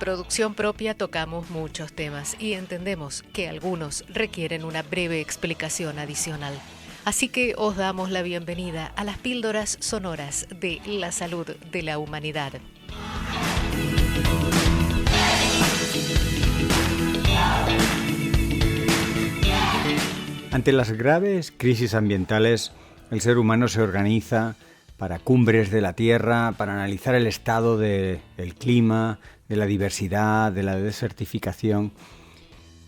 producción propia tocamos muchos temas y entendemos que algunos requieren una breve explicación adicional. Así que os damos la bienvenida a las píldoras sonoras de la salud de la humanidad. Ante las graves crisis ambientales, el ser humano se organiza para cumbres de la Tierra, para analizar el estado del clima, de la diversidad, de la desertificación.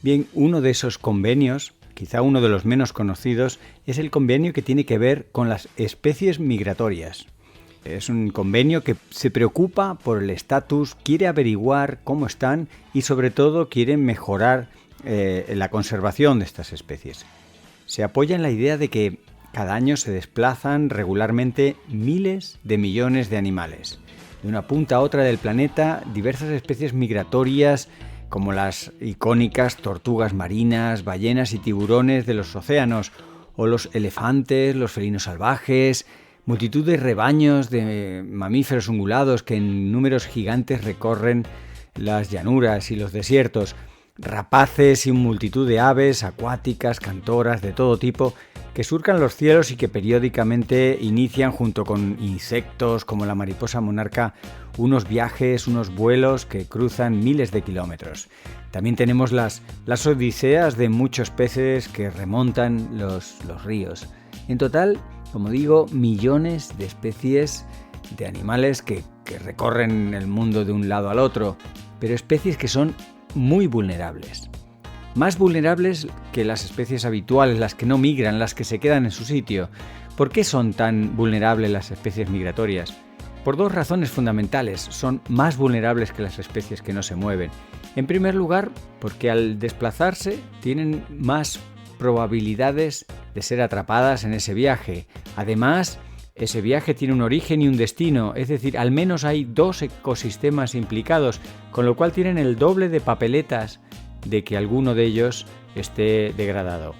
Bien, uno de esos convenios, quizá uno de los menos conocidos, es el convenio que tiene que ver con las especies migratorias. Es un convenio que se preocupa por el estatus, quiere averiguar cómo están y sobre todo quiere mejorar la conservación de estas especies. Se apoya en la idea de que cada año se desplazan regularmente miles de millones de animales. De una punta a otra del planeta, diversas especies migratorias como las icónicas tortugas marinas, ballenas y tiburones de los océanos, o los elefantes, los felinos salvajes, multitud de rebaños de mamíferos ungulados que en números gigantes recorren las llanuras y los desiertos, rapaces y multitud de aves acuáticas, cantoras de todo tipo, que surcan los cielos y que periódicamente inician junto con insectos como la mariposa monarca unos viajes, unos vuelos que cruzan miles de kilómetros. También tenemos las odiseas de muchos peces que remontan los ríos. En total, como digo, millones de especies de animales que recorren el mundo de un lado al otro, pero especies que son muy vulnerables. Más vulnerables que las especies habituales, las que no migran, las que se quedan en su sitio. ¿Por qué son tan vulnerables las especies migratorias? Por dos razones fundamentales. Son más vulnerables que las especies que no se mueven. En primer lugar, porque al desplazarse tienen más probabilidades de ser atrapadas en ese viaje. Además, ese viaje tiene un origen y un destino, es decir, al menos hay dos ecosistemas implicados, con lo cual tienen el doble de papeletas de que alguno de ellos esté degradado.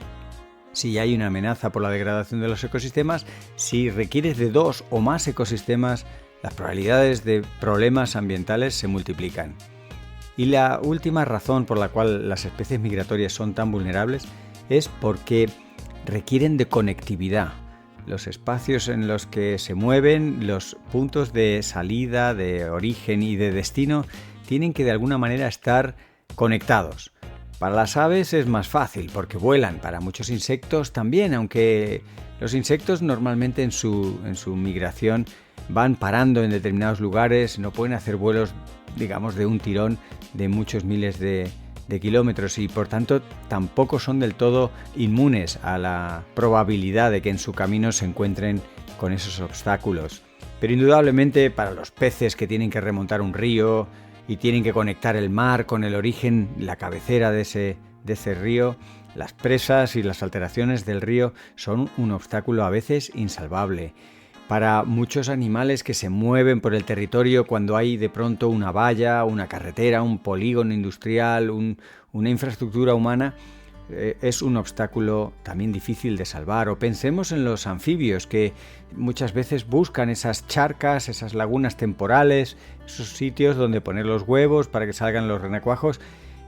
Si hay una amenaza por la degradación de los ecosistemas, si requieres de dos o más ecosistemas, las probabilidades de problemas ambientales se multiplican. Y la última razón por la cual las especies migratorias son tan vulnerables es porque requieren de conectividad. Los espacios en los que se mueven, los puntos de salida, de origen y de destino, tienen que de alguna manera estar conectados. Para las aves es más fácil porque vuelan, para muchos insectos también, aunque los insectos normalmente en su migración van parando en determinados lugares, no pueden hacer vuelos, digamos, de un tirón de muchos miles de kilómetros y por tanto tampoco son del todo inmunes a la probabilidad de que en su camino se encuentren con esos obstáculos. Pero indudablemente para los peces que tienen que remontar un río y tienen que conectar el mar con el origen, la cabecera de ese río, las presas y las alteraciones del río son un obstáculo a veces insalvable. Para muchos animales que se mueven por el territorio cuando hay de pronto una valla, una carretera, un polígono industrial, una infraestructura humana, es un obstáculo también difícil de salvar. O pensemos en los anfibios que muchas veces buscan esas charcas, esas lagunas temporales, esos sitios donde poner los huevos para que salgan los renacuajos.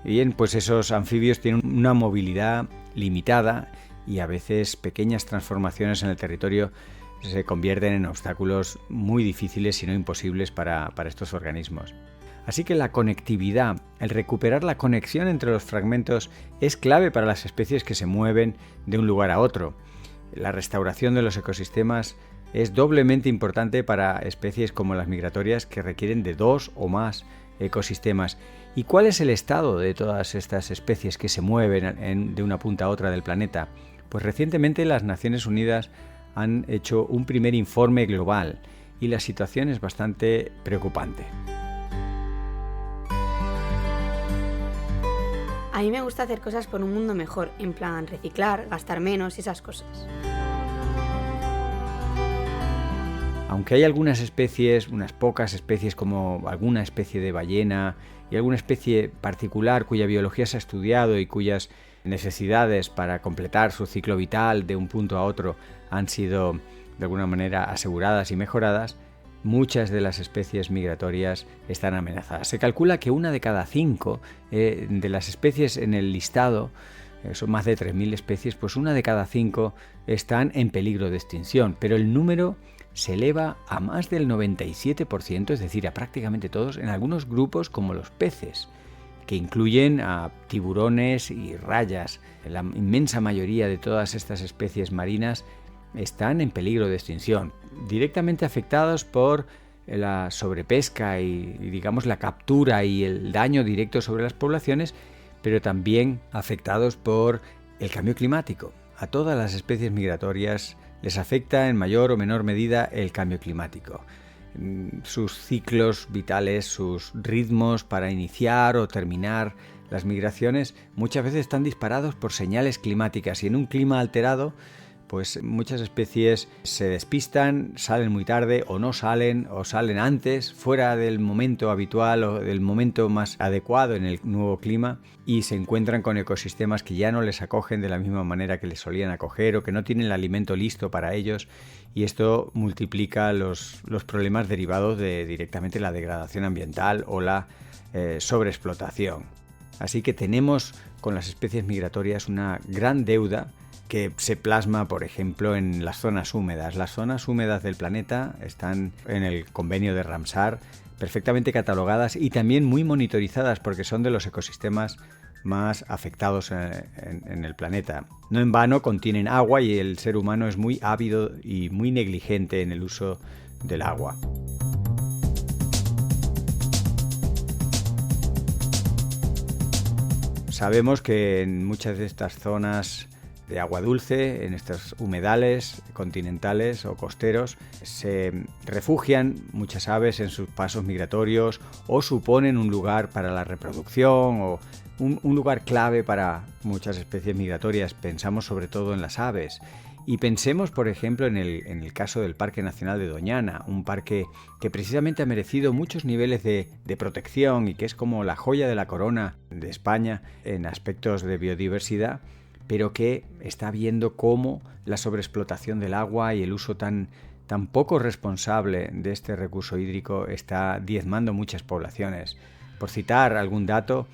Bien, pues esos anfibios tienen una movilidad limitada y a veces pequeñas transformaciones en el territorio se convierten en obstáculos muy difíciles si no imposibles para estos organismos. Así que la conectividad, el recuperar la conexión entre los fragmentos es clave para las especies que se mueven de un lugar a otro. La restauración de los ecosistemas es doblemente importante para especies como las migratorias que requieren de dos o más ecosistemas. ¿Y cuál es el estado de todas estas especies que se mueven de una punta a otra del planeta? Pues recientemente las Naciones Unidas han hecho un primer informe global y la situación es bastante preocupante. A mí me gusta hacer cosas por un mundo mejor, en plan reciclar, gastar menos y esas cosas. Aunque hay algunas especies, unas pocas especies como alguna especie de ballena y alguna especie particular cuya biología se ha estudiado y cuyas necesidades para completar su ciclo vital de un punto a otro han sido de alguna manera aseguradas y mejoradas, muchas de las especies migratorias están amenazadas. Se calcula que 1 de cada 5 de las especies en el listado, son más de 3.000 especies, pues 1 de cada 5 están en peligro de extinción, pero el número se eleva a más del 97%, es decir, a prácticamente todos, en algunos grupos como los peces, que incluyen a tiburones y rayas. La inmensa mayoría de todas estas especies marinas están en peligro de extinción, directamente afectados por la sobrepesca y digamos la captura y el daño directo sobre las poblaciones, pero también afectados por el cambio climático. A todas las especies migratorias les afecta en mayor o menor medida el cambio climático. Sus ciclos vitales, sus ritmos para iniciar o terminar las migraciones muchas veces están disparados por señales climáticas, y en un clima alterado pues muchas especies se despistan, salen muy tarde o no salen, o salen antes, fuera del momento habitual o del momento más adecuado en el nuevo clima, y se encuentran con ecosistemas que ya no les acogen de la misma manera que les solían acoger, o que no tienen el alimento listo para ellos, y esto multiplica los problemas derivados de directamente la degradación ambiental o la sobreexplotación. Así que tenemos con las especies migratorias una gran deuda que se plasma, por ejemplo, en las zonas húmedas. Las zonas húmedas del planeta están en el convenio de Ramsar perfectamente catalogadas y también muy monitorizadas, porque son de los ecosistemas más afectados en el planeta. No en vano contienen agua, y el ser humano es muy ávido y muy negligente en el uso del agua. Sabemos que en muchas de estas zonas de agua dulce, en estos humedales continentales o costeros, se refugian muchas aves en sus pasos migratorios, o suponen un lugar para la reproducción, o un lugar clave para muchas especies migratorias. Pensamos sobre todo en las aves, y pensemos, por ejemplo, en el caso del Parque Nacional de Doñana, un parque que precisamente ha merecido muchos niveles de protección y que es como la joya de la corona de España en aspectos de biodiversidad, pero que está viendo cómo la sobreexplotación del agua y el uso tan poco responsable de este recurso hídrico está diezmando muchas poblaciones. Por citar algún dato,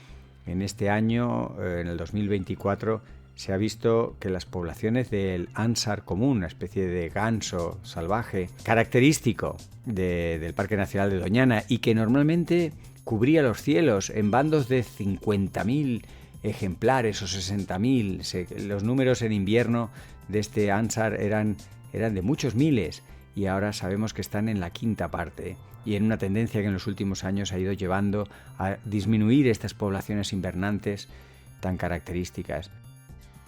en este año, en el 2024, se ha visto que las poblaciones del ánsar común, una especie de ganso salvaje, característico del Parque Nacional de Doñana, y que normalmente cubría los cielos en bandos de 50.000 ejemplares o 60.000. Los números en invierno de este ánsar eran de muchos miles, y ahora sabemos que están en la quinta parte, y en una tendencia que en los últimos años ha ido llevando a disminuir estas poblaciones invernantes tan características.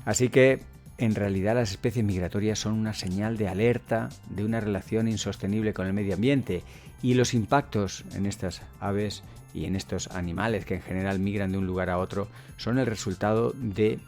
Así que en realidad las especies migratorias son una señal de alerta de una relación insostenible con el medio ambiente, y los impactos en estas aves y en estos animales que en general migran de un lugar a otro son el resultado de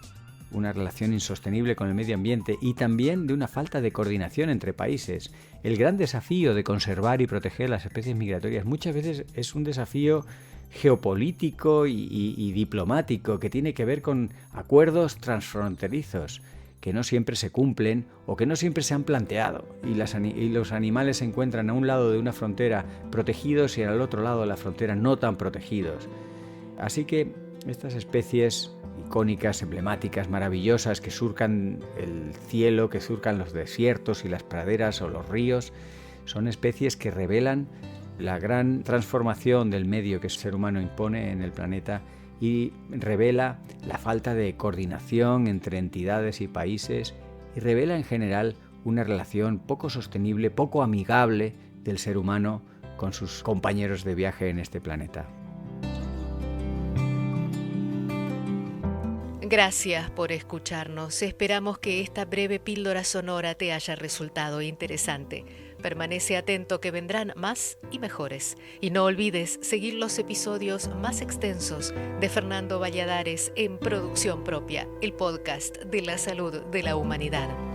una relación insostenible con el medio ambiente, y también de una falta de coordinación entre países. El gran desafío de conservar y proteger las especies migratorias muchas veces es un desafío geopolítico y diplomático, que tiene que ver con acuerdos transfronterizos que no siempre se cumplen o que no siempre se han planteado, y los animales se encuentran a un lado de una frontera protegidos y al otro lado de la frontera no tan protegidos. Así que estas especies icónicas, emblemáticas, maravillosas, que surcan el cielo, que surcan los desiertos y las praderas o los ríos, son especies que revelan la gran transformación del medio que el ser humano impone en el planeta, y revela la falta de coordinación entre entidades y países, y revela en general una relación poco sostenible, poco amigable del ser humano con sus compañeros de viaje en este planeta. Gracias por escucharnos. Esperamos que esta breve píldora sonora te haya resultado interesante. Permanece atento, que vendrán más y mejores. Y no olvides seguir los episodios más extensos de Fernando Valladares en Producción Propia, el podcast de la salud de la humanidad.